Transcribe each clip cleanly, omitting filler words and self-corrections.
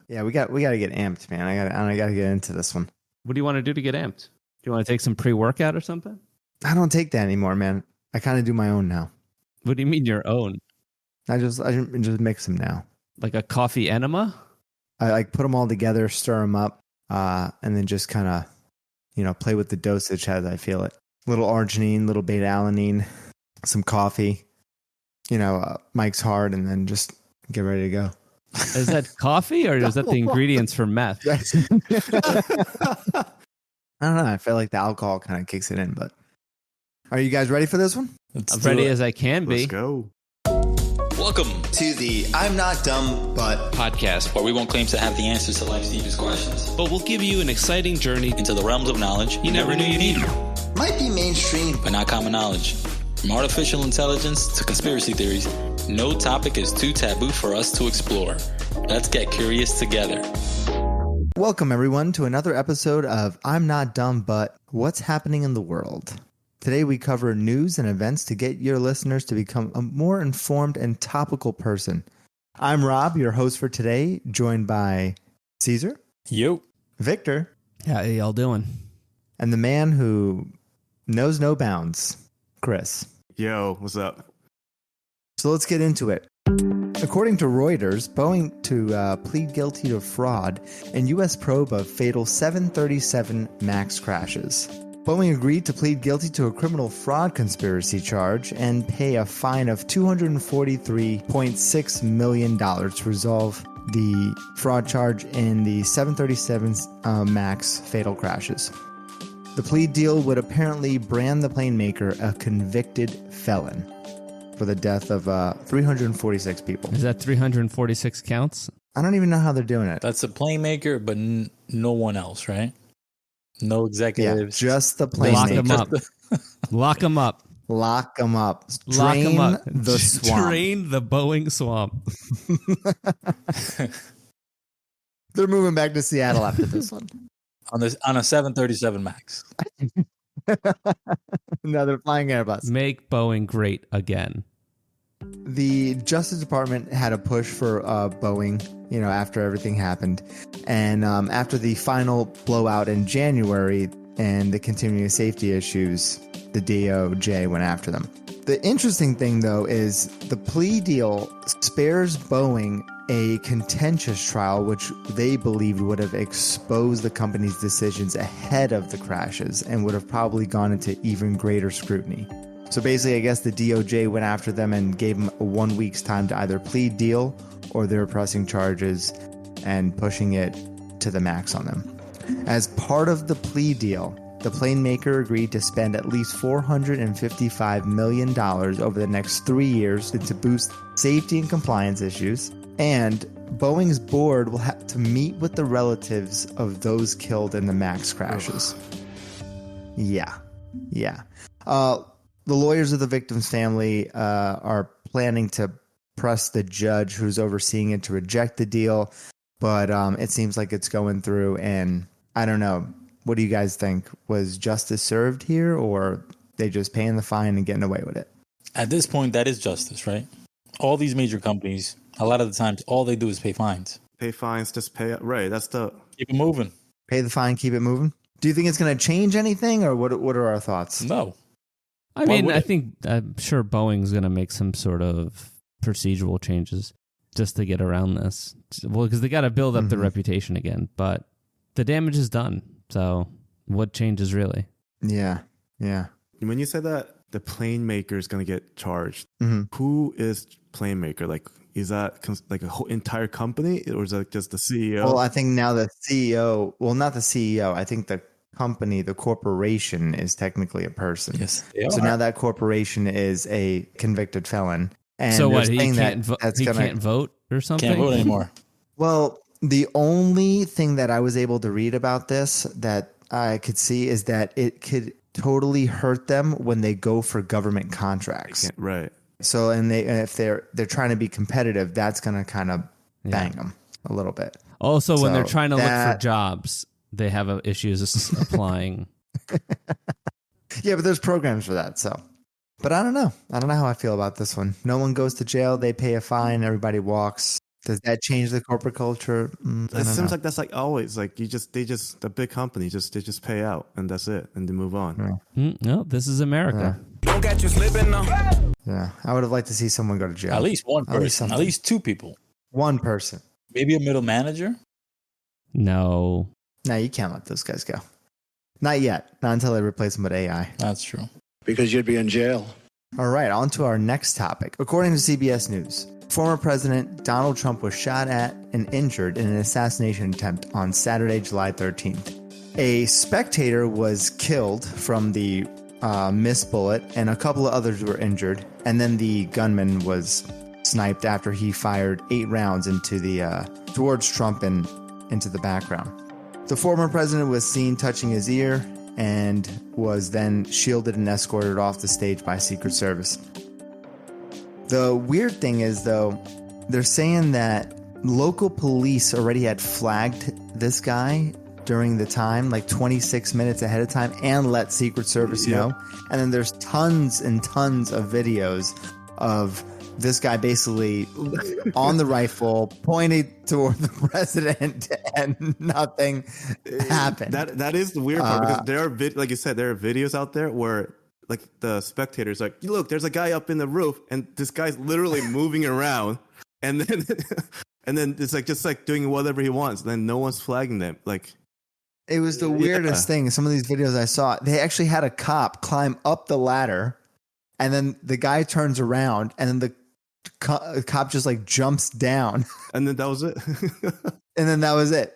Yeah, we got to get amped, man. I got to get into this one. What do you want to do to get amped? Do you want to take some pre-workout or something? I don't take that anymore, man. I kind of do my own now. What do you mean your own? I just mix them now. Like a coffee enema? I like put them all together, stir them up, and then just kind of, play with the dosage as I feel it. Little arginine, little beta alanine, some coffee, Mike's Hard, and then just get ready to go. Is that coffee or is that the ingredients for meth? I don't know. I feel like the alcohol kind of kicks it in, but are you guys ready for this one? I'm ready as I can be. Let's go. Welcome To the I'm Not Dumb, But podcast, where we won't claim to have the answers to life's deepest questions, But we'll give you an exciting journey into the realms of knowledge you never knew you needed. might be mainstream. but not common knowledge. From artificial intelligence to conspiracy theories, no topic is too taboo for us to explore. Let's get curious together. Welcome, everyone, to another episode of I'm Not Dumb, But What's Happening in the World. Today, we cover news and events to get your listeners to become a more informed and topical person. I'm Rob, your host for today, joined by Caesar, Yo. Victor, How y'all doing? and the man who knows no bounds, Chris. Yo, what's up? So let's get into it. According to Reuters, Boeing to plead guilty to fraud and U.S. probe of fatal 737 MAX crashes. Boeing agreed to plead guilty to a criminal fraud conspiracy charge and pay a fine of $243.6 million to resolve the fraud charge in the 737 MAX fatal crashes. The plea deal would apparently brand the plane maker a convicted felon for the death of 346 people. Is that 346 counts? I don't even know how they're doing it. That's a plane maker, but no one else, right? No Yeah, executives. just the plane Lock maker. them up. Lock them up. Lock them up. Lock 'em Drain up. the swamp. Drain the Boeing swamp. They're moving back to Seattle after this one. on a 737 MAX. No, they're flying Airbus. Make Boeing great again. The Justice Department had a push for Boeing, after everything happened. And after the final blowout in January and the continuing safety issues, the DOJ went after them. The interesting thing, though, is the plea deal spares Boeing a contentious trial, which they believed would have exposed the company's decisions ahead of the crashes and would have probably gone into even greater scrutiny. So basically, I guess the DOJ went after them and gave them a 1 week's time to either plead deal or they were pressing charges and pushing it to the max on them. As part of the plea deal, the plane maker agreed to spend at least $455 million over the next 3 years to boost safety and compliance issues. And Boeing's board will have to meet with the relatives of those killed in the MAX crashes. Yeah. The lawyers of the victims' family are planning to press the judge who's overseeing it to reject the deal. But it seems like it's going through, and I don't know. What do you guys think? Was justice served here, or they just paying the fine and getting away with it? At this point, that is justice, right? All these major companies, a lot of the times, all they do is pay fines. Pay fines, just pay it. Right, that's the... Keep it moving. Pay the fine, keep it moving? Do you think it's going to change anything, or what are our thoughts? No. I mean, I'm sure Boeing's going to make some sort of procedural changes just to get around this. Well, because they got to build up their reputation again, but the damage is done. So what changes really? Yeah. When you said that the plane maker is going to get charged, who is plane maker? Like, is that like a whole entire company, or is that just the CEO? Well, I think now the CEO, well, not the CEO, I think the company, the corporation is technically a person. Yes. So now that corporation is a convicted felon. And so what? He can't vote or something? Can't vote anymore. Well, the only thing that I was able to read about this that I could see is that it could totally hurt them when they go for government contracts. Right. So, and if they're trying to be competitive, that's going to kind of bang them a little bit. Also, when they're trying to look for jobs, they have issues applying. Yeah, but there's programs for that. So, but I don't know. I don't know how I feel about this one. No one goes to jail. They pay a fine. Everybody walks. Does that change the corporate culture? It seems like that's like always like the big company they just pay out and that's it and they move on. No, this is America. Don't get you slipping now. Yeah, I would have liked to see someone go to jail. At least one person. At least two people. One person. Maybe a middle manager. No, you can't let those guys go. Not yet. Not until they replace them with AI. That's true. Because you'd be in jail. All right, on to our next topic. According to CBS News, former President Donald Trump was shot at and injured in an assassination attempt on Saturday, July 13th. A spectator was killed from the missed bullet, and a couple of others were injured. And then the gunman was sniped after he fired 8 rounds into towards Trump and into the background. The former president was seen touching his ear and was then shielded and escorted off the stage by Secret Service. The weird thing is, though, they're saying that local police already had flagged this guy during the time, like 26 minutes ahead of time, and let Secret Service know. And then there's tons and tons of videos of this guy basically on the rifle pointed toward the president and nothing happened. That is the weird part because there are like you said, there are videos out there where like the spectators like, look, there's a guy up in the roof and this guy's literally moving around and then it's like just like doing whatever he wants. And then no one's flagging them. Like it was the weirdest thing. Some of these videos I saw, they actually had a cop climb up the ladder and then the guy turns around and then the cop just like jumps down. And then that was it. And then that was it.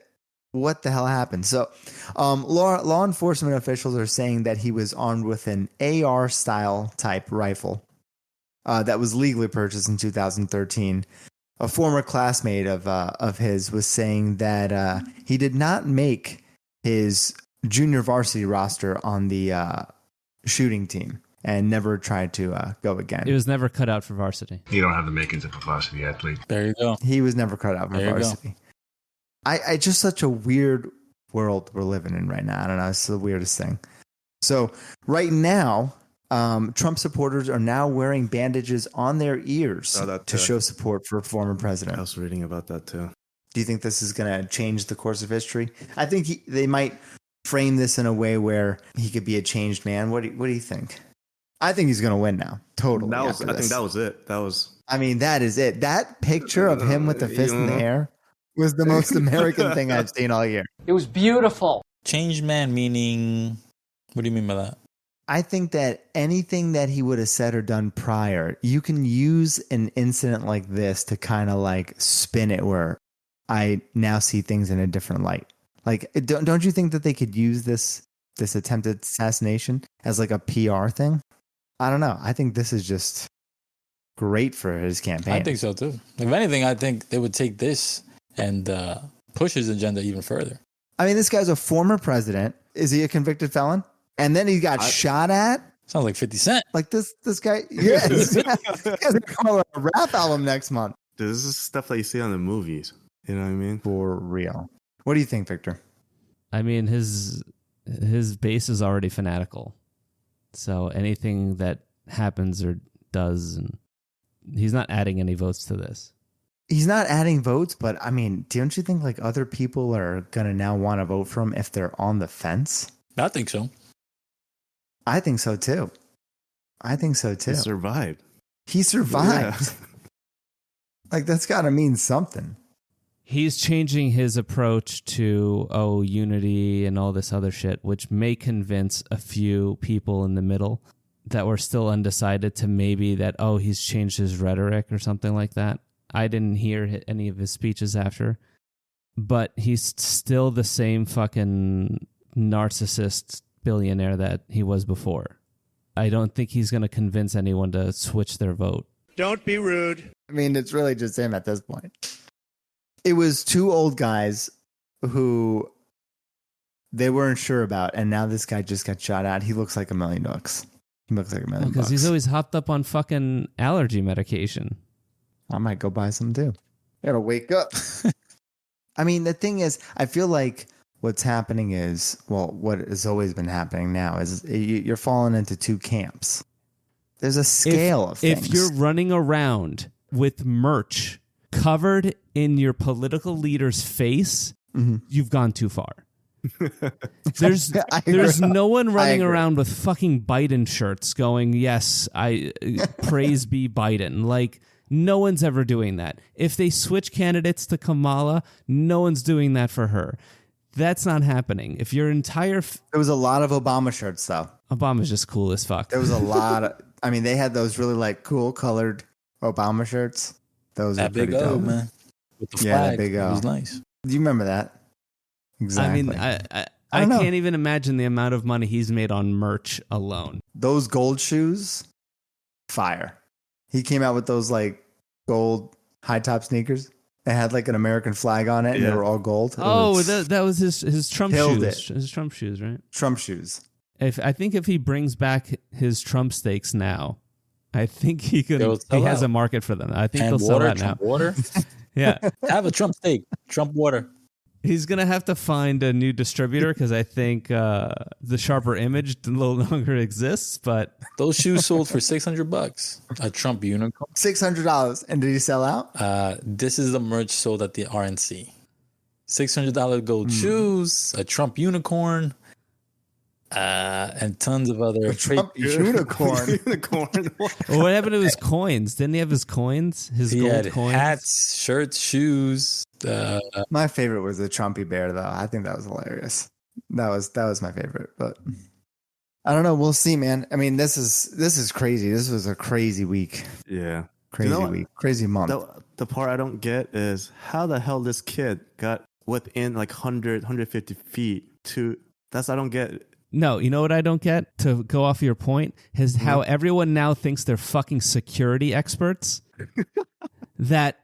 What the hell happened? So law enforcement officials are saying that he was armed with an AR style type rifle that was legally purchased in 2013. A former classmate of his was saying that he did not make his junior varsity roster on the shooting team and never tried to go again. It was never cut out for varsity. You don't have the makings of a varsity athlete. There you go. He was never cut out for varsity. I just such a weird world we're living in right now. I don't know. It's the weirdest thing. So right now, Trump supporters are now wearing bandages on their ears to show support for former president. I was reading about that too. Do you think this is going to change the course of history? I think they might frame this in a way where he could be a changed man. What do you think? I think he's going to win now. Totally. I think that was it. I mean, that is it. That picture of him with the fist in the air was the most American thing I've seen all year. It was beautiful. Changed man meaning, what do you mean by that? I think that anything that he would have said or done prior, you can use an incident like this to kind of like spin it where I now see things in a different light. Like, don't you think that they could use this attempted assassination as like a PR thing? I don't know. I think this is just great for his campaign. I think so too. If anything, I think they would take this and push his agenda even further. I mean, this guy's a former president. Is he a convicted felon? And then he got shot at? Sounds like 50 Cent. Like this guy, yeah, he's going to come out with a rap album next month. Dude, this is stuff that you see on the movies. You know what I mean? For real. What do you think, Victor? I mean, his base is already fanatical. So anything that happens or does, and he's not adding any votes to this. He's not adding votes, but I mean, don't you think like other people are going to now want to vote for him if they're on the fence? I think so. I think so too. He survived. Yeah. Like that's got to mean something. He's changing his approach to, unity and all this other shit, which may convince a few people in the middle that were still undecided to maybe that, he's changed his rhetoric or something like that. I didn't hear any of his speeches after, but he's still the same fucking narcissist billionaire that he was before. I don't think he's going to convince anyone to switch their vote. Don't be rude. I mean, it's really just him at this point. It was 2 old guys who they weren't sure about, and now this guy just got shot at. He looks like $1 million. He looks like $1 million. Because he's always hopped up on fucking allergy medication. I might go buy some too. I gotta wake up. I mean, the thing is, I feel like what's happening is, what has always been happening now is you're falling into 2 camps. There's a scale of things. If you're running around with merch covered in your political leader's face, you've gone too far. There's no one running around with fucking Biden shirts going, yes, I praise be Biden. Like, no one's ever doing that. If they switch candidates to Kamala, no one's doing that for her. That's not happening. If your entire... There was a lot of Obama shirts, though. Obama's just cool as fuck. There was a lot of... I mean, they had those really, like, cool colored Obama shirts. Those are pretty dope, man. With the flag. Yeah, that big O. It was nice. Do you remember that? Exactly. I mean, I can't even imagine the amount of money he's made on merch alone. Those gold shoes, fire. He came out with those, like, gold high-top sneakers. It had like an American flag on it, and they were all gold. That was his Trump shoes. His Trump shoes, right? Trump shoes. I think if he brings back his Trump steaks now, I think he has a market for them. I think they'll sell that now. Trump water. Yeah, have a Trump steak. Trump water. He's gonna have to find a new distributor because I think the Sharper Image no longer exists. But those shoes sold for $600. A Trump unicorn. $600. And did he sell out? This is the merch sold at the RNC. $600 gold shoes, a Trump unicorn, and tons of other Trump unicorn. Well, what happened to his coins? Didn't he have his coins? His gold coins, hats, shirts, shoes. My favorite was the Trumpy bear, though. I think that was hilarious. That was my favorite, but I don't know. We'll see, man. I mean, this is crazy. This was a crazy week. Yeah, crazy week, crazy month. The part I don't get is how the hell this kid got within like 100, 150 feet to. I don't get it. No, you know what I don't get? To go off your point, is how everyone now thinks they're fucking security experts. That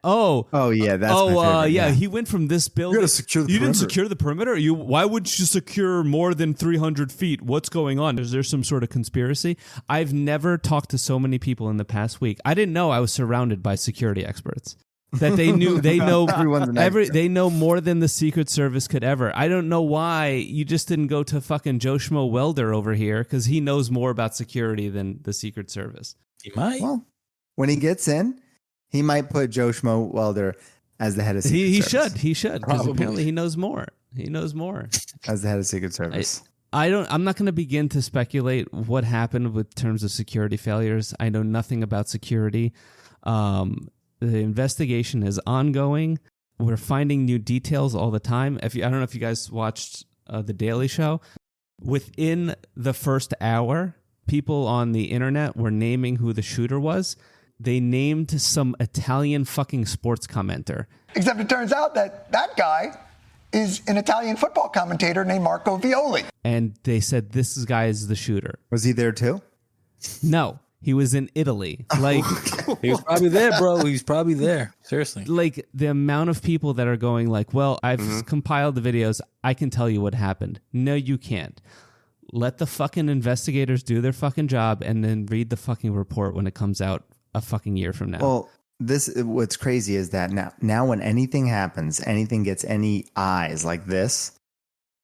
he went from this building. You didn't secure the perimeter. Why would you secure more than 300 feet? What's going on? Is there some sort of conspiracy? I've never talked to so many people in the past week. I didn't know I was surrounded by security experts. That they know more than the Secret Service could ever. I don't know why you just didn't go to fucking Joe Schmo Welder over here because he knows more about security than the Secret Service. He might. Well, when he gets in, he might put Joe Schmo Welder as the head of Secret Service. He should because apparently he knows more. He knows more as the head of Secret Service. I'm not going to begin to speculate what happened with terms of security failures. I know nothing about security. The investigation is ongoing. We're finding new details all the time. I don't know if you guys watched The Daily Show. Within the first hour, people on the internet were naming who the shooter was. They named some Italian fucking sports commenter. Except it turns out that guy is an Italian football commentator named Marco Violi. And they said this guy is the shooter. Was he there too? No. He was in Italy. Like he was probably there, bro. He's probably there. Seriously. Like the amount of people that are going like, well, I've compiled the videos. I can tell you what happened. No, you can't. Let the fucking investigators do their fucking job and then read the fucking report when it comes out a fucking year from now. Well, what's crazy is that now when anything happens, anything gets any eyes like this,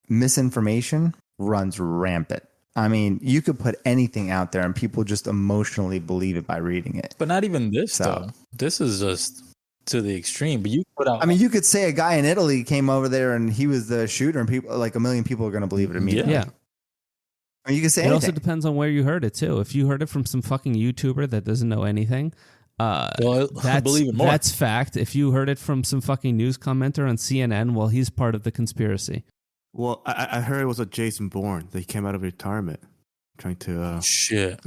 misinformation runs rampant. I mean, you could put anything out there and people just emotionally believe it by reading it. But not even this, though. This is just to the extreme. But you put out. I mean, you could say a guy in Italy came over there and he was the shooter, and people like 1 million people are going to believe it immediately. Yeah. I mean, you can say anything. It also depends on where you heard it, too. If you heard it from some fucking YouTuber that doesn't know anything, believe it more. That's fact. If you heard it from some fucking news commenter on CNN, well, he's part of the conspiracy. Well, I heard it was a Jason Bourne that he came out of retirement trying to... Shit.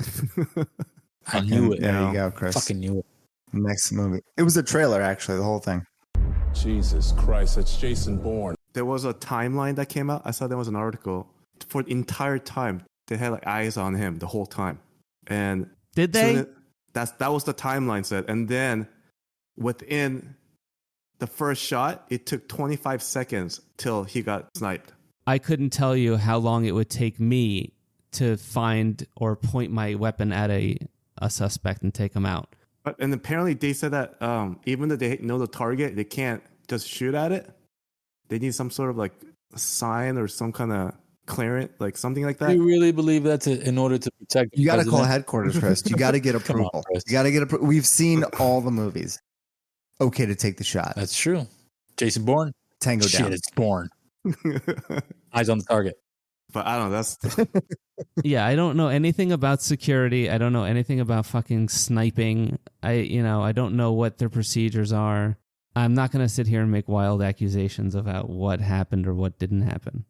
I knew it. There you go, Chris. Fucking knew it. Next movie. It was a trailer, actually, the whole thing. Jesus Christ, that's Jason Bourne. There was a timeline that came out. I saw there was an article. For the entire time, they had like eyes on him the whole time. And did they? That was the timeline said. And then within the first shot, it took 25 seconds till he got sniped. I couldn't tell you how long it would take me to find or point my weapon at a suspect and take him out. And apparently they said that even though they know the target, they can't just shoot at it. They need some sort of like sign or some kind of clearance, like something like that. You really believe that's in order to protect? You got to call headquarters, Chris. You got to get approval. You got to get approval. We've seen all the movies. okay to take the shot. That's true. Jason Bourne. Tango Shit, down. it's Bourne. Eyes on the target. But I don't know. That's Yeah, I don't know anything about security. I don't know anything about fucking sniping. I don't know what their procedures are. I'm not going to sit here and make wild accusations about what happened or what didn't happen,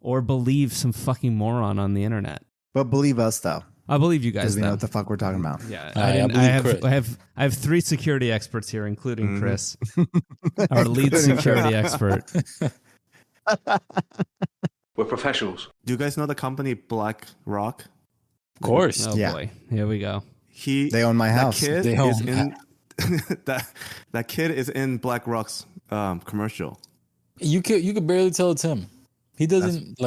or believe some fucking moron on the internet. But believe us, though. I believe you guys. Because we know what the fuck we're talking about. Yeah, I have 3 security experts here, including Chris, our lead security expert. We're professionals. Do you guys know the company BlackRock? Of course. Oh boy, here we go. They own my house. That kid is in BlackRock's commercial. You could barely tell it's him. He doesn't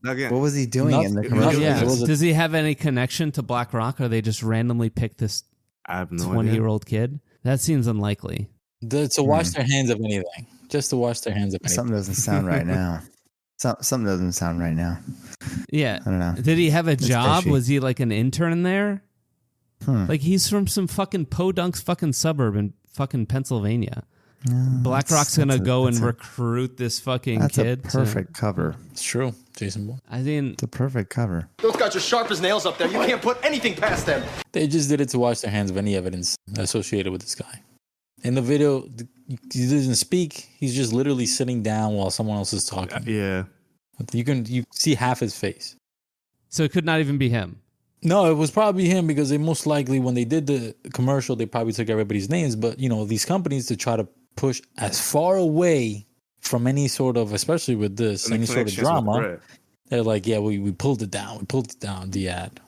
Again, What was he doing in the Nothing. commercial? Yeah. It was a- Does he have any connection to BlackRock, or they just randomly picked this I have no 20-year-old kid? That seems unlikely. to wash their hands of anything. Just to wash their hands of anything. Something doesn't sound right now. Something doesn't sound right now. Yeah. I don't know. Did he have a job? fishy. Was he like an intern there? Like he's from some fucking podunk's fucking suburb in fucking Pennsylvania. BlackRock's going to go and recruit this fucking That's kid. a perfect cover. It's true, Jason Bourne. I mean, It's a perfect cover. Those guys are sharp as nails up there. You can't put anything past them. They just did it to wash their hands of any evidence associated with this guy. In the video, he doesn't speak. He's just literally sitting down while someone else is talking. Yeah. You see half his face. so it could not even be him. No, it was probably him because they most likely, when they did the commercial, they probably took everybody's names. But, these companies, to try to push as far away from any sort of, especially with this, any sort of drama, they're like, yeah, we pulled it down. We pulled it down, the ad.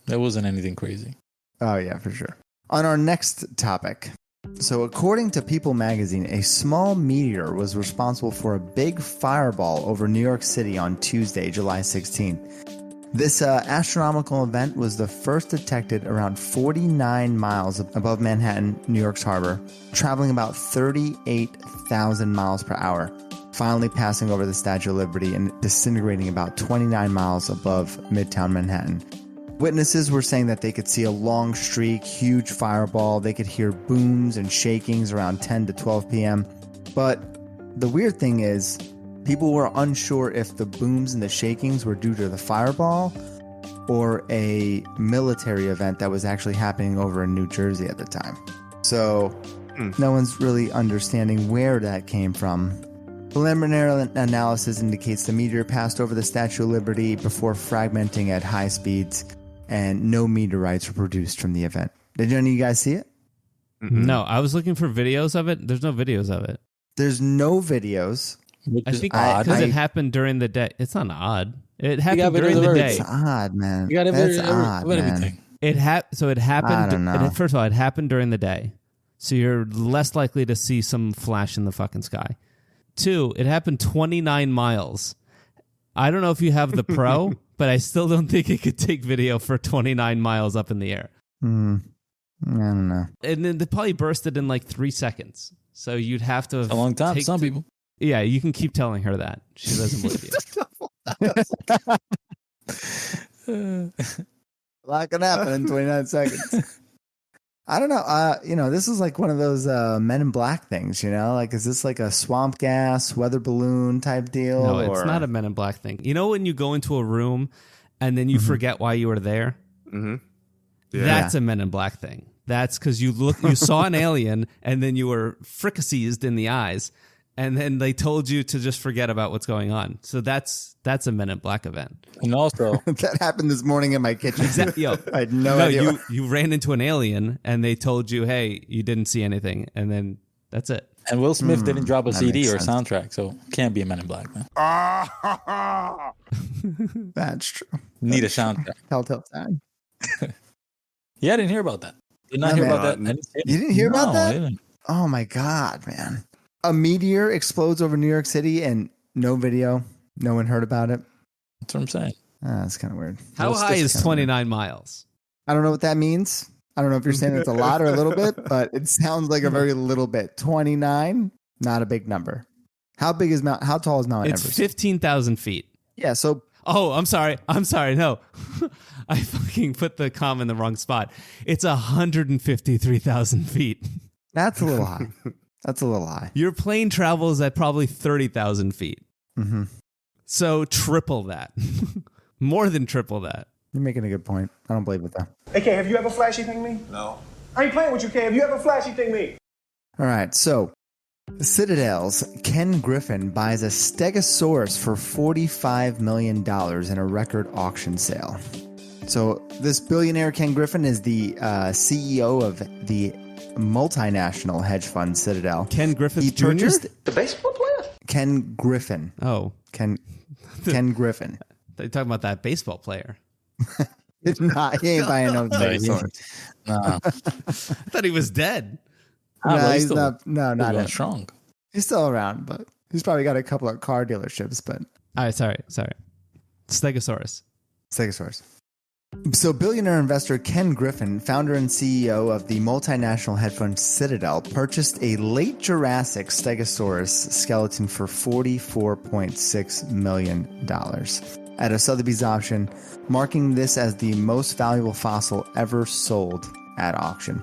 There wasn't anything crazy. Oh, yeah, for sure. On our next topic. So according to People magazine, a small meteor was responsible for a big fireball over New York City on Tuesday, July 16th. This astronomical event was the first detected around 49 miles above Manhattan, New York's harbor, traveling about 38,000 miles per hour, finally passing over the Statue of Liberty and disintegrating about 29 miles above Midtown Manhattan. Witnesses were saying that they could see a long streak, huge fireball. They could hear booms and shakings around 10 to 12 p.m. But the weird thing is, people were unsure if the booms and the shakings were due to the fireball or a military event that was actually happening over in New Jersey at the time. So no one's really understanding where that came from. Preliminary analysis indicates the meteor passed over the Statue of Liberty before fragmenting at high speeds, and no meteorites were produced from the event. Did any of you guys see it? No, I was looking for videos of it. There's no videos of it. There's no videos. I think because it happened during the day. It's not odd. It happened during the day. It's odd, man. You got That's odd, man. everything. It happened. I don't know. First of all, it happened during the day, so you're less likely to see some flash in the fucking sky. 2, it happened 29 miles. I don't know if you have the Pro, but I still don't think it could take video for 29 miles up in the air. I don't know. And then they probably bursted in like 3 seconds. So you'd have to. A long time. Some people. Yeah, you can keep telling her that. She doesn't believe you. A lot can happen in 29 seconds. I don't know. This is like one of those Men in Black things, Like, is this like a swamp gas, weather balloon type deal? No, it's not a Men in Black thing. You know when you go into a room and then you forget why you were there? Mm-hmm. Yeah. That's a Men in Black thing. That's because you saw an alien and then you were fricasseed in the eyes. And then they told you to just forget about what's going on. So that's a Men in Black event. And also, that happened this morning in my kitchen. Exactly. Yo, I had no idea. You ran into an alien and they told you, hey, you didn't see anything. And then that's it. And Will Smith didn't drop a that CD makes or sense. soundtrack, so can't be a Men in Black, man. That's true. Need a soundtrack. Telltale sign. Yeah, I didn't hear about that. Did not hear about that. You didn't hear about that? I didn't. Oh my God, man. A meteor explodes over New York City and no video. No one heard about it. That's what I'm saying. That's kind of weird. How high is 29 miles? I don't know what that means. I don't know if you're saying it's a lot or a little bit, but it sounds like a very little bit. 29, not a big number. How tall is Mount Everest? It's 15,000 feet. Yeah, so... Oh, I'm sorry. No. I fucking put the comma in the wrong spot. It's 153,000 feet. That's a little high. That's a little high. Your plane travels at probably 30,000 feet. Mm-hmm. So triple that. More than triple that. You're making a good point. I don't believe it, though. Hey, K, have you ever flashy thing me? No. I ain't playing with you, K. Have you ever flashy thing me? All right, so Citadel's Ken Griffin buys a Stegosaurus for $45 million in a record auction sale. So this billionaire Ken Griffin is the CEO of the multinational hedge fund Citadel. Ken Griffith Jr.? The baseball player? Ken Griffin. Oh. Ken Griffin. They're talking about that baseball player. It's not. He ain't buying no Stegosaurus. I thought he was dead. No, he's not. No, not going strong. He's still around, but he's probably got a couple of car dealerships. But all right, sorry. Stegosaurus. So billionaire investor Ken Griffin, founder and CEO of the multinational hedge fund Citadel, purchased a late Jurassic Stegosaurus skeleton for $44.6 million at a Sotheby's auction, marking this as the most valuable fossil ever sold at auction.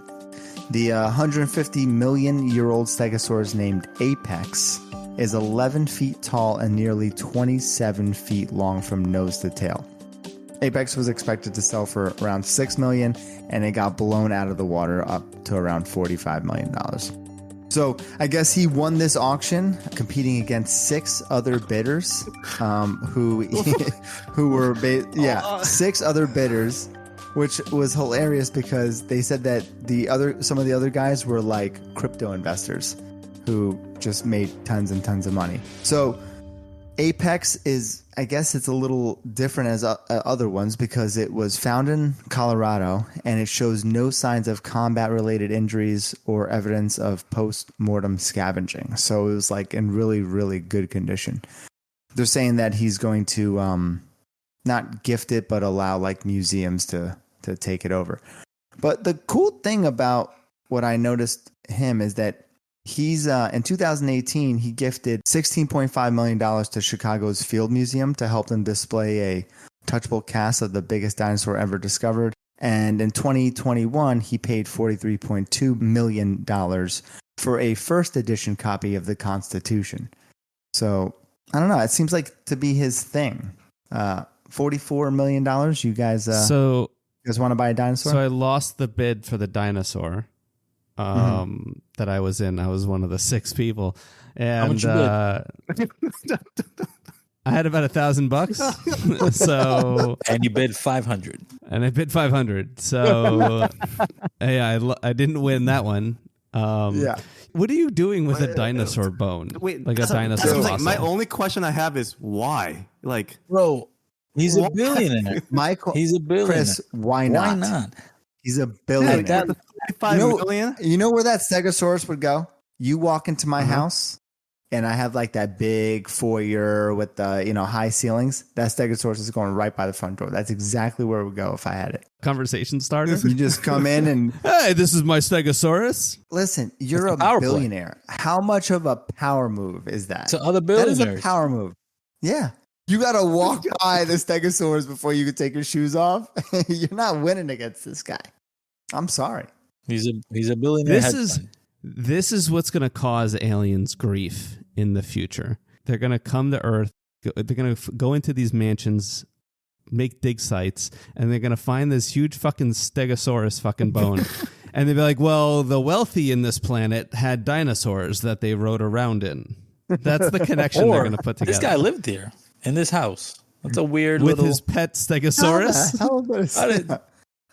The 150 million year old Stegosaurus named Apex is 11 feet tall and nearly 27 feet long from nose to tail. Apex was expected to sell for around $6 million, and it got blown out of the water up to around $45 million. So I guess he won this auction, competing against six other bidders, who were six other bidders, which was hilarious because they said that some of the other guys were like crypto investors who just made tons and tons of money. So Apex is, I guess it's a little different as other ones because it was found in Colorado and it shows no signs of combat-related injuries or evidence of post-mortem scavenging. So it was like in really, really good condition. They're saying that he's going to not gift it, but allow like museums to take it over. But the cool thing about what I noticed him is that he's in 2018, he gifted $16.5 million to Chicago's Field Museum to help them display a touchable cast of the biggest dinosaur ever discovered. And in 2021, he paid $43.2 million for a first edition copy of the Constitution. So I don't know. It seems like to be his thing. $44 million. You guys want to buy a dinosaur? So I lost the bid for the dinosaur. That I was in. I was one of the six people. And how much you bid? I had about $1,000. So and you bid 500. And I bid 500. So hey, I didn't win that one. Yeah. What are you doing with a dinosaur bone? Wait, like a dinosaur fossil? My only question I have is why? Like, bro, he's a billionaire. Michael, he's a billionaire. Chris, why not? Why not? He's a billionaire. You know where that Stegosaurus would go? You walk into my house, and I have like that big foyer with the high ceilings. That Stegosaurus is going right by the front door. That's exactly where it would go if I had it. Conversation starter. You just come in and hey, this is my Stegosaurus. Listen, you're a billionaire. How much of a power move is that? To other billionaires, that is a power move. Yeah. You got to walk by the Stegosaurus before you can take your shoes off. You're not winning against this guy. I'm sorry. He's a billionaire. This is what's going to cause aliens grief in the future. They're going to come to Earth. They're going to go into these mansions, make dig sites, and they're going to find this huge fucking Stegosaurus fucking bone. And they'll be like, well, the wealthy in this planet had dinosaurs that they rode around in. That's the connection they're going to put together. This guy lived here in this house. That's a weird with little... his pet Stegosaurus.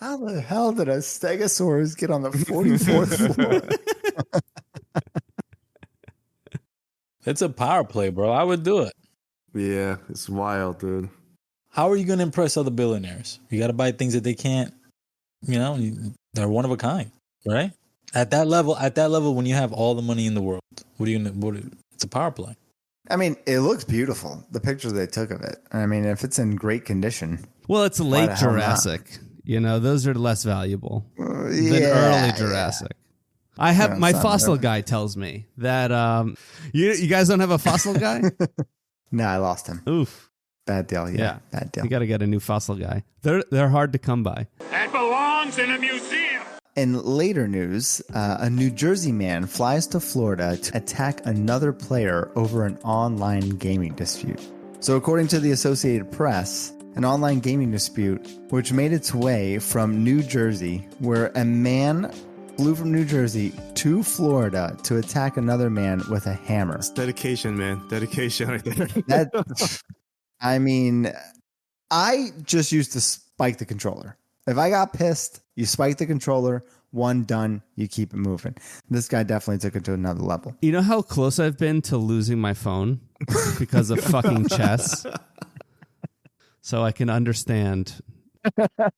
How the hell did a Stegosaurus get on the 44th floor? It's a power play, bro. I would do it. Yeah, it's wild, dude. How are you going to impress other billionaires? You got to buy things that they can't, they're one of a kind, right? At that level, when you have all the money in the world, it's a power play. I mean, it looks beautiful. The pictures they took of it. I mean, if it's in great condition. Well, it's late Jurassic. Those are less valuable than early Jurassic. I have my fossil guy tells me that you guys don't have a fossil guy? No, I lost him. Oof. Bad deal. Yeah. Bad deal. You got to get a new fossil guy. They're hard to come by. That belongs in a museum. In later news, a New Jersey man flies to Florida to attack another player over an online gaming dispute. So according to the Associated Press, an online gaming dispute which made its way from New Jersey, where a man flew from New Jersey to Florida to attack another man with a hammer. It's dedication, man. Dedication right there. I mean, I just used to spike the controller. If I got pissed, you spike the controller, one done, you keep it moving. This guy definitely took it to another level. You know how close I've been to losing my phone because of fucking chess? So I can understand. How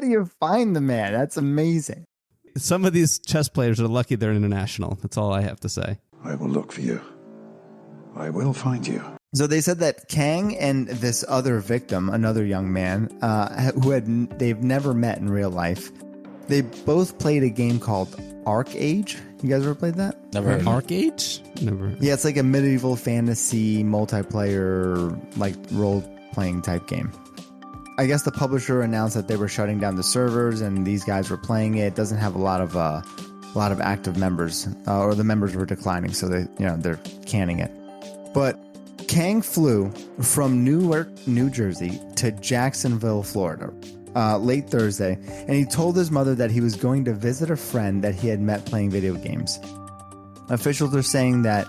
do you find the man? That's amazing. Some of these chess players are lucky they're international. That's all I have to say. I will look for you. I will find you. So they said that Kang and this other victim, another young man, they've never met in real life. They both played a game called Arcade. You guys ever played that? Never heard of Arcade? Never. Yeah, it's like a medieval fantasy multiplayer, like role-playing type game. I guess the publisher announced that they were shutting down the servers, and these guys were playing it. It doesn't have a lot of active members, or the members were declining, so they're canning it. But Kang flew from Newark, New Jersey to Jacksonville, Florida, late Thursday, and he told his mother that he was going to visit a friend that he had met playing video games. Officials are saying that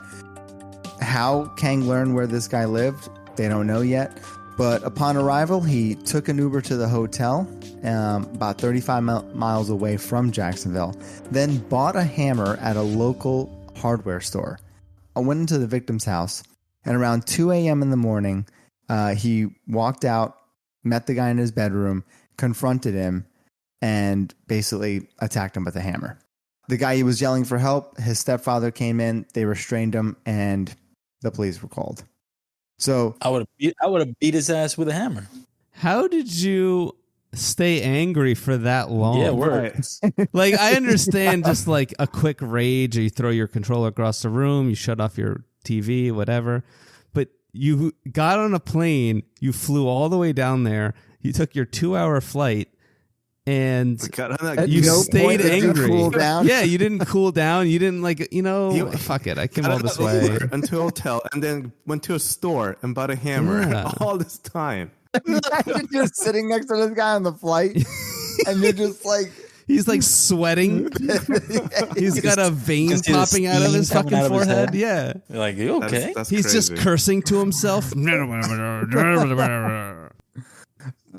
how Kang learned where this guy lived, they don't know yet. But upon arrival, he took an Uber to the hotel, about 35 miles away from Jacksonville, then bought a hammer at a local hardware store. I went into the victim's house, and around 2 a.m. in the morning, he walked out, met the guy in his bedroom, confronted him, and basically attacked him with a hammer. The guy, he was yelling for help. His stepfather came in, they restrained him, and the police were called. So I would have beat his ass with a hammer. How did you stay angry for that long? Yeah, word. Like, I understand just like a quick rage, or you throw your controller across the room, you shut off your TV, whatever. But you got on a plane, you flew all the way down there, you took your 2-hour flight, and you stayed angry. Cool down. Yeah, you didn't cool down. You didn't fuck it. I came all this way. Into a hotel and then went to a store and bought a hammer all this time. Imagine just sitting next to this guy on the flight and you're just like... He's like sweating. He's got a vein popping out of his fucking forehead. Yeah. You're like, you okay? That's He's crazy. just cursing to himself.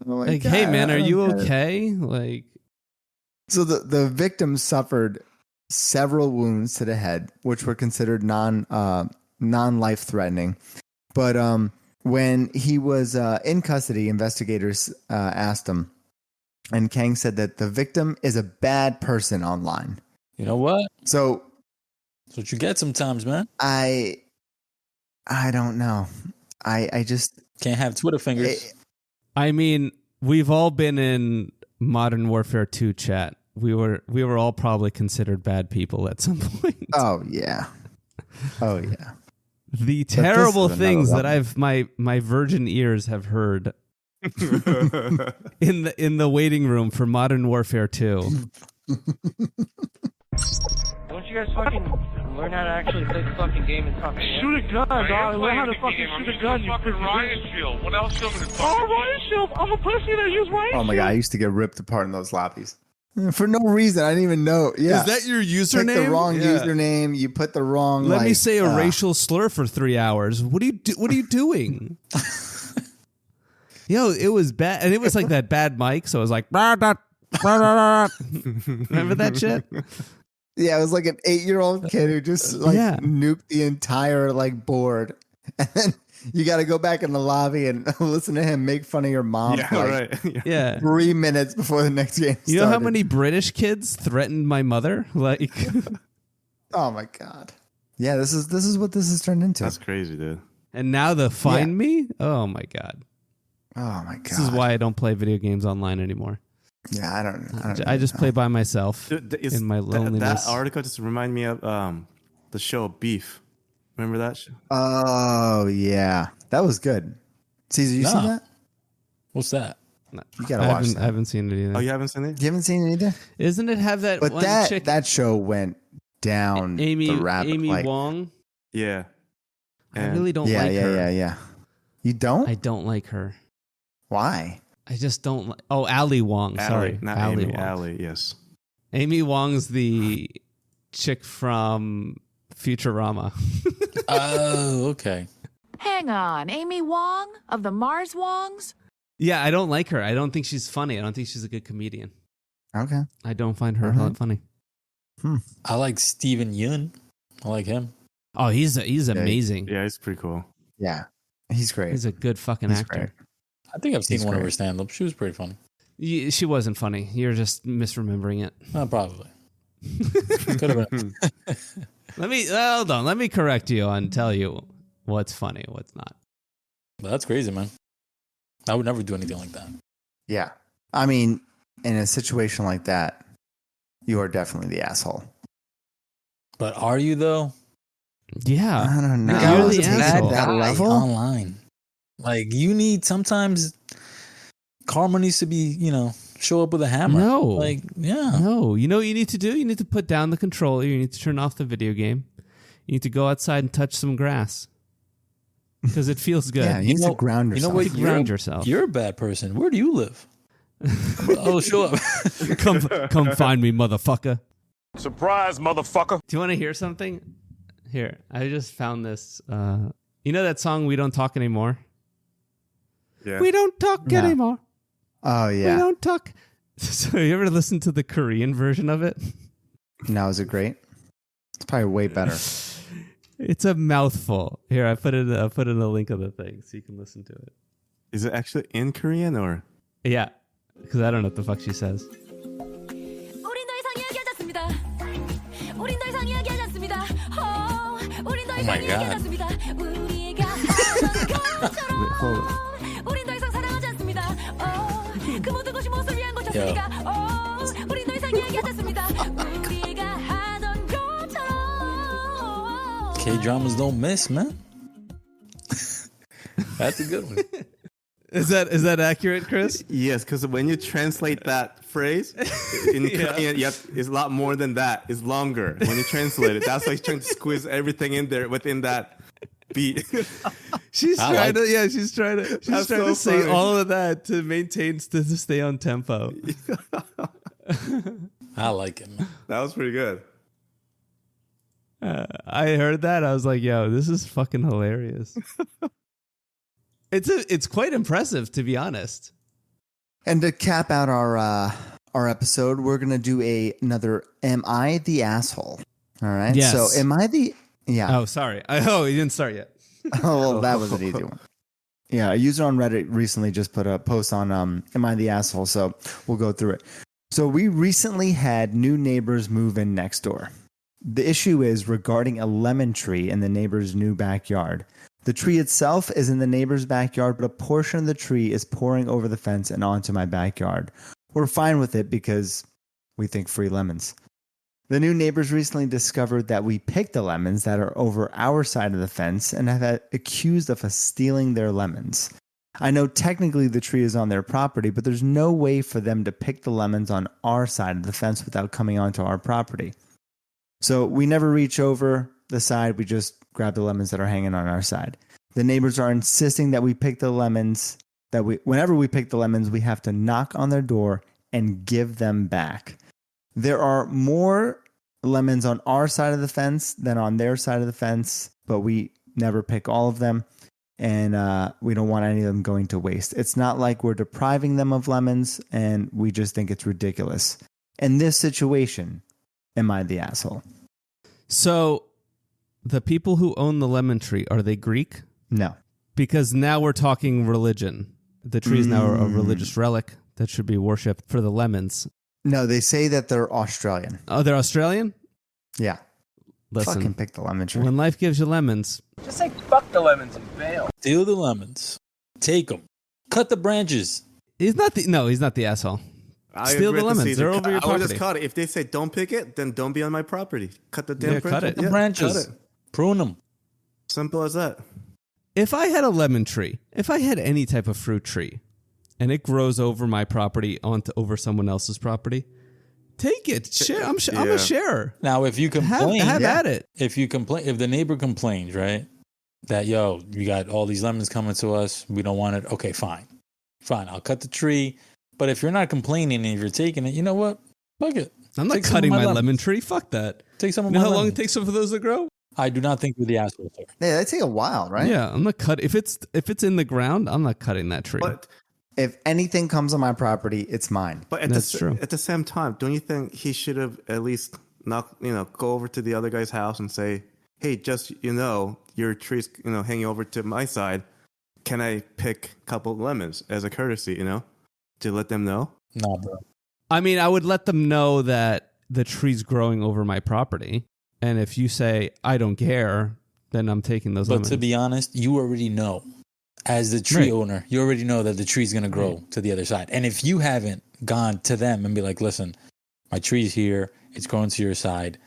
Like, hey man, are you okay? Like, so the victim suffered several wounds to the head, which were considered non-life threatening. But when he was in custody, investigators asked him, and Kang said that the victim is a bad person online. You know what? So that's what you get sometimes, man. I don't know. I just can't have Twitter fingers. I mean, we've all been in Modern Warfare 2 chat. We were all probably considered bad people at some point. Oh yeah. The terrible things that my virgin ears have heard in the waiting room for Modern Warfare 2. Don't you guys fucking learn how to actually play the fucking game and talk? Shoot a gun, dog. Learn how to fucking shoot a gun. You fucking riot shield. What else you want me to talk about? Riot shield. I'm a person that use riot shield. Oh my god, I used to get ripped apart in those lobbies for no reason. I didn't even know. Yeah, is that your username? Pick the wrong username. You put the wrong. Let me say a racial slur for 3 hours. What are you doing? Yo, it was bad, and it was like that bad mic. So it was like, remember that shit? Yeah, it was like an 8-year-old kid who just nuked the entire board, and then you got to go back in the lobby and listen to him make fun of your mom. Yeah, 3 minutes before the next game started. You know how many British kids threatened my mother? Like, oh my god. Yeah, this is what this has turned into. That's crazy, dude. And now the find me? Oh my god. Oh my god. This is why I don't play video games online anymore. Yeah, I don't I just play by myself in my loneliness. That article just reminded me of the show Beef. Remember that show? Oh yeah, that was good. Caesar, you seen that? What's that? You gotta watch that. I haven't seen it either. Oh, you haven't seen it? You haven't seen it either? Isn't it have that But one chick? that show went down Amy the rabbit. Wong. Yeah. I really don't like her. Yeah. You don't? I don't like her. Why? I just don't like... Oh, Ali Wong. Sorry. Not Ali Amy. Wong. Ali, yes. Amy Wong's the chick from Futurama. Oh, okay. Hang on. Amy Wong of the Mars Wongs? Yeah, I don't like her. I don't think she's funny. I don't think she's a good comedian. Okay. I don't find her funny. I like Steven Yeun. I like him. Oh, he's amazing. Yeah, he's pretty cool. Yeah. He's great. He's a good fucking actor. Great. I think I've seen one of her stand-ups. She was pretty funny. She wasn't funny. You're just misremembering it. Probably. Could have been. Hold on. Let me correct you and tell you what's funny, what's not. But that's crazy, man. I would never do anything like that. Yeah. I mean, in a situation like that, you are definitely the asshole. But are you, though? Yeah. I don't know. You're the asshole. That level? Online. Like, you need sometimes karma needs to be, show up with a hammer. No. Like, yeah. No. You know what you need to do? You need to put down the controller. You need to turn off the video game. You need to go outside and touch some grass. Because it feels good. Yeah, you need to ground yourself. You know what? Ground yourself. You're a bad person. Where do you live? Oh, show up. Come find me, motherfucker. Surprise, motherfucker. Do you want to hear something? Here, I just found this. You know that song, We Don't Talk Anymore? Yeah. We don't talk anymore. Oh, yeah. We don't talk. So you ever listen to the Korean version of it? No, is it great? It's probably way better. It's a mouthful. Here, I put in a link of the thing so you can listen to it. Is it actually in Korean or? Yeah, because I don't know what the fuck she says. Oh my God. Yo. K-dramas don't miss, man. That's a good one. Is that accurate, Chris? Yes, because when you translate that phrase in Korean, it's a lot more than that. It's longer when you translate it. That's why he's trying to squeeze everything in there within that beat. She's trying to say funny. all of that to maintain to stay on tempo. I like it, man. That was pretty good. I heard that. I was like, yo, this is fucking hilarious. It's quite impressive, to be honest. And to cap out our episode, we're gonna do another "Am I the Asshole?" All right. Yes. So, am I the? Yeah. Oh, sorry. You didn't start yet. Oh, well, that was an easy one. Yeah, a user on Reddit recently just put a post on "Am I the Asshole?" So we'll go through it. So we recently had new neighbors move in next door. The issue is regarding a lemon tree in the neighbor's new backyard. The tree itself is in the neighbor's backyard, but a portion of the tree is pouring over the fence and onto my backyard. We're fine with it because we think free lemons. The new neighbors recently discovered that we picked the lemons that are over our side of the fence and have accused of us stealing their lemons. I know technically the tree is on their property, but there's no way for them to pick the lemons on our side of the fence without coming onto our property. So we never reach over the side, we just grab the lemons that are hanging on our side. The neighbors are insisting that we pick the lemons, whenever we pick the lemons, we have to knock on their door and give them back. There are more lemons on our side of the fence than on their side of the fence, but we never pick all of them, and we don't want any of them going to waste. It's not like we're depriving them of lemons, and we just think it's ridiculous. In this situation, am I the asshole? So, the people who own the lemon tree, are they Greek? No. Because now we're talking religion. The tree is now a religious relic that should be worshipped for the lemons. No, they say that they're Australian. Oh, they're Australian? Yeah. Listen, fucking pick the lemon tree. When life gives you lemons, just say fuck the lemons and bail. Steal the lemons. Take them. Cut the branches. He's not the asshole. Steal the lemons. They're over your property. I would just cut it. If they say don't pick it, then don't be on my property. Cut the damn branches. Cut it. The branches. Cut it. Prune them. Simple as that. If I had a lemon tree, if I had any type of fruit tree, and it grows over my property over someone else's property, take it. Share. I'm a sharer. Now, if you complain, have at it. If the neighbor complains, right, that you got all these lemons coming to us, we don't want it. Okay, fine, I'll cut the tree. But if you're not complaining and if you're taking it, you know what? Fuck it. I'm not cutting my lemon tree. Fuck that. Take some of my my how long lemons. it takes for those to grow? I do not think you're the asshole, sir. Yeah, they take a while, right? Yeah, I'm not cutting. If it's in the ground, I'm not cutting that tree. But if anything comes on my property, it's mine. But That's true. At the same time, don't you think he should have at least go over to the other guy's house and say, hey, just your tree's hanging over to my side. Can I pick a couple of lemons as a courtesy? To let them know. No, bro. I mean, I would let them know that the tree's growing over my property. And if you say, I don't care, then I'm taking those lemons. But to be honest, you already know. As the tree owner, you already know that the tree's going to grow to the other side. And if you haven't gone to them and be like, listen, my tree's here, it's growing to your side,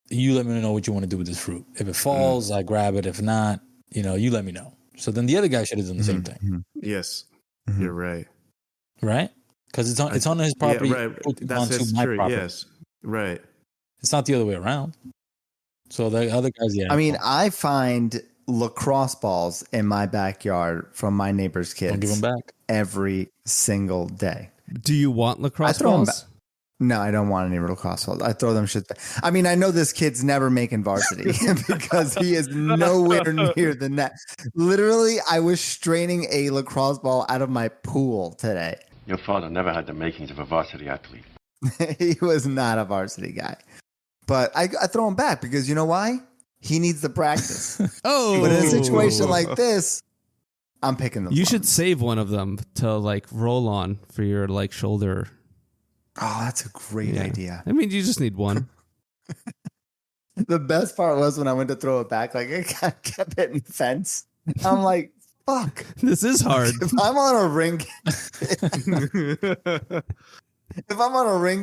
you let me know what you want to do with this fruit. If it falls, I grab it. If not, you let me know. So then the other guy should have done the same thing. Yes, you're right. Right? Because it's on his property. Yeah, right. That's his my tree. property. Yes, right. It's not the other way around. So the other guys, I mean, I find lacrosse balls in my backyard from my neighbor's kids. Don't give them back every single day. Do you want lacrosse balls? No, I don't want any lacrosse balls. I throw them shit back. I mean, I know this kid's never making varsity because he is nowhere near the net. Literally, I was straining a lacrosse ball out of my pool today. Your father never had the makings of a varsity athlete. He was not a varsity guy. But I throw him back because you know why? He needs the practice. But in a situation like this, I'm picking them. You should save one of them to roll on for your shoulder. Oh, that's a great idea. I mean, you just need one. The best part was when I went to throw it back, I kept hitting the fence. I'm like, fuck. This is hard. If I'm on a ring,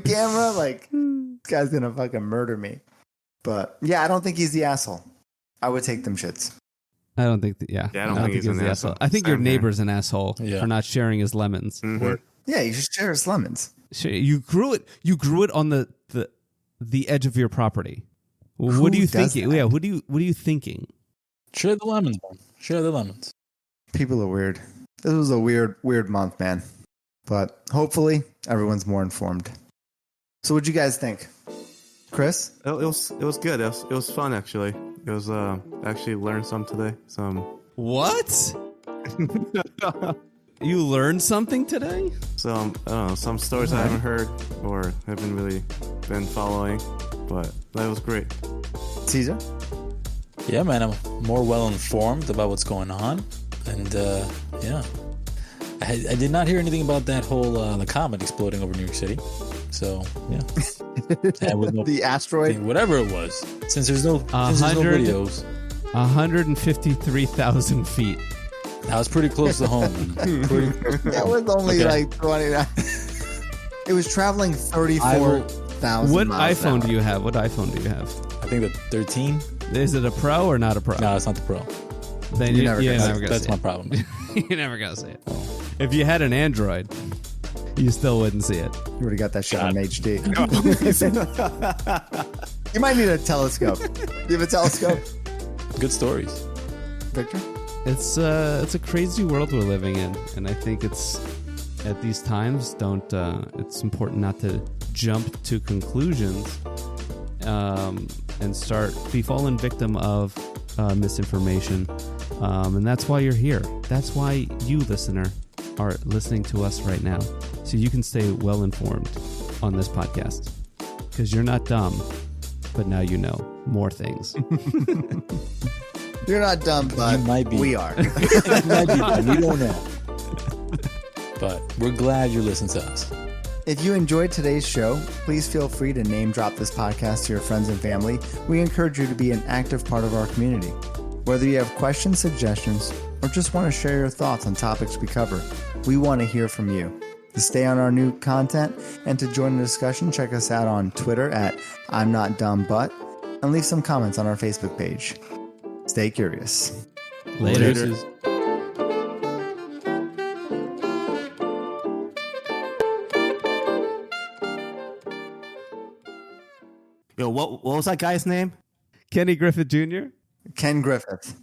camera, this guy's gonna fucking murder me. But yeah, I don't think he's the asshole. I would take them shits. I don't think. I don't think he's an asshole. I think your neighbor's an asshole for not sharing his lemons. Mm-hmm. Yeah, you should share his lemons. You grew it on the edge of your property. What are you thinking? Yeah, what are you thinking? Share the lemons, man. Share the lemons. People are weird. This was a weird month, man. But hopefully everyone's more informed. So what'd you guys think? Chris? It was good. It was fun, actually. It was actually learned some today. What? You learned something today? Some stories I haven't heard or haven't really been following, but that was great. Caesar? Yeah, man, I'm more well informed about what's going on, and I did not hear anything about that whole the comet exploding over New York City. So yeah, the asteroid, whatever it was. Since there's no videos, 153,000 feet. That was pretty close to home. That was only 29. It was traveling 34,000 What miles iPhone do you have? What iPhone do you have? I think the 13. Is it a Pro or not a Pro? No, it's not the Pro. Then you're never gonna that's see my it. problem. You're never gonna see it. If you had an Android, you still wouldn't see it. You would have got that shit on HD. You might need a telescope. You have a telescope? Good stories. Victor? It's a crazy world we're living in, and I think it's at these times it's important not to jump to conclusions and be fallen victim of misinformation, and that's why you're here. That's why you, listener, are listening to us right now, so you can stay well informed on this podcast, because you're not dumb, but now you know more things. You're not dumb, but we are. You might be, but we don't know. But we're glad you listen to us. If you enjoyed today's show, please feel free to name drop this podcast to your friends and family. We encourage you to be an active part of our community. Whether you have questions, suggestions, or just want to share your thoughts on topics we cover, we want to hear from you. To stay on our new content and to join the discussion, check us out on Twitter at I'm Not Dumb But, and leave some comments on our Facebook page. Stay curious. Later. what was that guy's name? Kenny Griffith Jr. Ken Griffith.